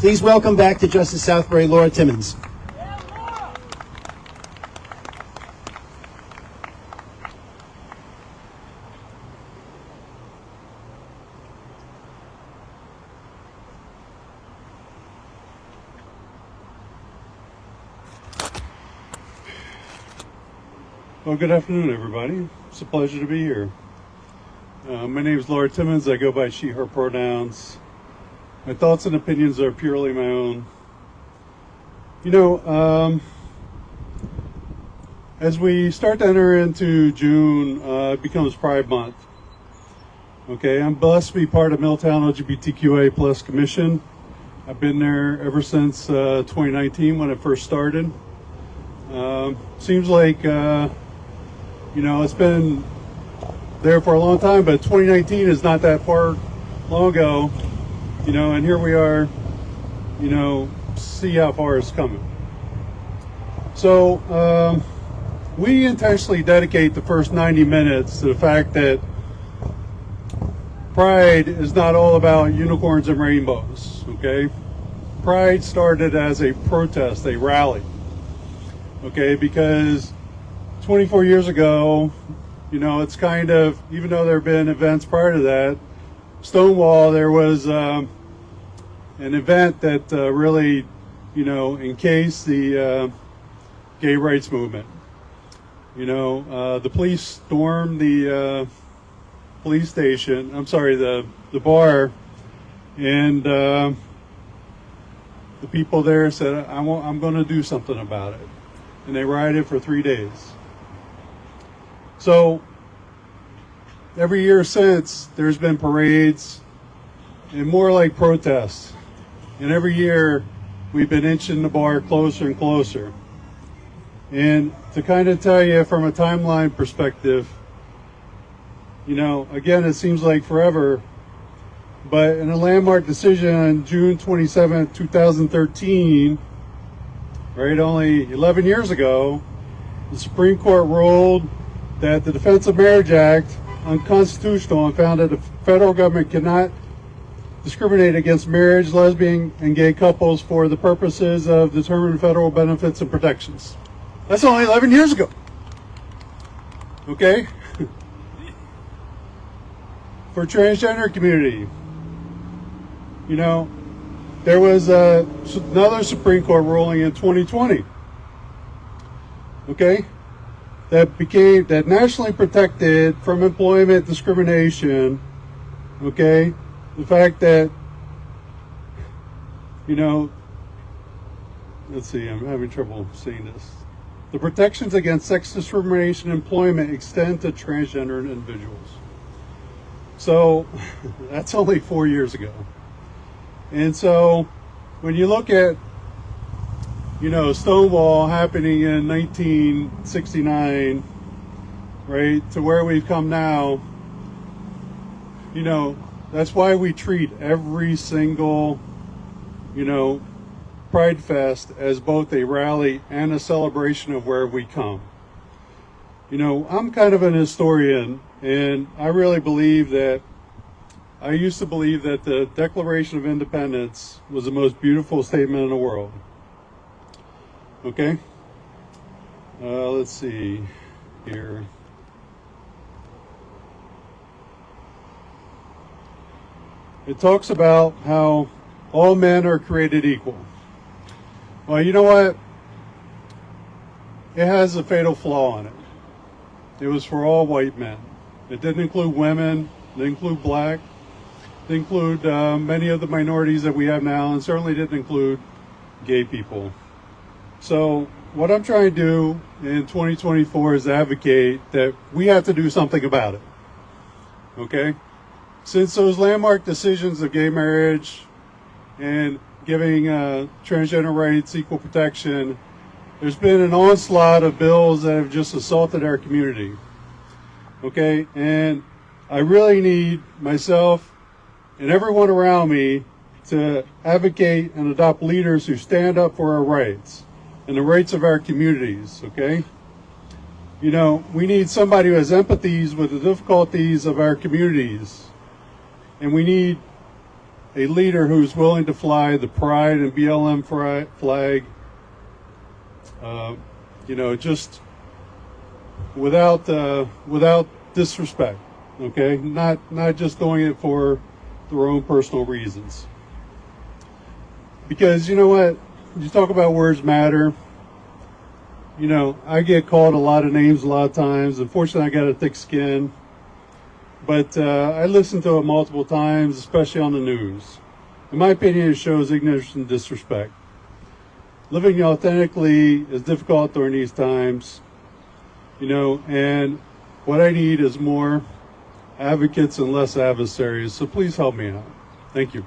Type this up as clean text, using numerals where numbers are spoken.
Please welcome back to Justice Southbury, Laura Timmons. Well, good afternoon, everybody. It's a pleasure to be here. My name is Laura Timmons. I go by she, her pronouns. My thoughts and opinions are purely my own. You know, as we start to enter into June, it becomes Pride Month. Okay, I'm blessed to be part of Middletown LGBTQA Plus Commission. I've been there ever since 2019 when it first started. Seems like you know, it's been there for a long time, but 2019 is not that far long ago, you know, and here we are, you know, see how far it's coming. So we intentionally dedicate the first 90 minutes to the fact that Pride is not all about unicorns and rainbows, okay? Pride started as a protest, a rally, okay, because 24 years ago, you know, it's kind of, even though there have been events prior to that, Stonewall, there was an event that really, you know, encased the gay rights movement. You know, the police stormed the police station, I'm sorry, the bar, and the people there said, I'm going to do something about it. And they rioted for 3 days. So every year since, there's been parades and more like protests. And every year we've been inching the bar closer and closer. And to kind of tell you from a timeline perspective, you know, again, it seems like forever, but in a landmark decision on June 27, 2013, right, only 11 years ago, the Supreme Court ruled that the Defense of Marriage Act unconstitutional and found that the federal government cannot discriminate against marriage, lesbian, and gay couples for the purposes of determining federal benefits and protections. That's only 11 years ago. Okay? For transgender community, you know, there was another Supreme Court ruling in 2020. Okay? That nationally protected from employment discrimination, okay? The fact that, you know, let's see, I'm having trouble seeing this. The protections against sex discrimination in employment extend to transgender individuals. So that's only 4 years ago. And so when you look at, you know, Stonewall happening in 1969, right, to where we've come now, you know, that's why we treat every single, you know, Pride Fest as both a rally and a celebration of where we come. You know, I'm kind of an historian, and I really believe that, I used to believe that the Declaration of Independence was the most beautiful statement in the world. Okay, let's see here. It talks about how all men are created equal. Well, you know what? It has a fatal flaw in it. It was for all white men. It didn't include women, it didn't include black, it didn't include many of the minorities that we have now, and certainly didn't include gay people. So what I'm trying to do in 2024 is advocate that we have to do something about it, okay? Since those landmark decisions of gay marriage and giving transgender rights equal protection, there's been an onslaught of bills that have just assaulted our community, okay? And I really need myself and everyone around me to advocate and adopt leaders who stand up for our rights and the rights of our communities, okay? You know, we need somebody who has empathies with the difficulties of our communities. And we need a leader who's willing to fly the Pride and BLM flag, just without disrespect. Okay, not just doing it for their own personal reasons. Because you know what, you talk about words matter. I get called a lot of names a lot of times. Unfortunately, I got a thick skin. But I listened to it multiple times, especially on the news. In my opinion, it shows ignorance and disrespect. Living authentically is difficult during these times, and what I need is more advocates and less adversaries. So please help me out. Thank you.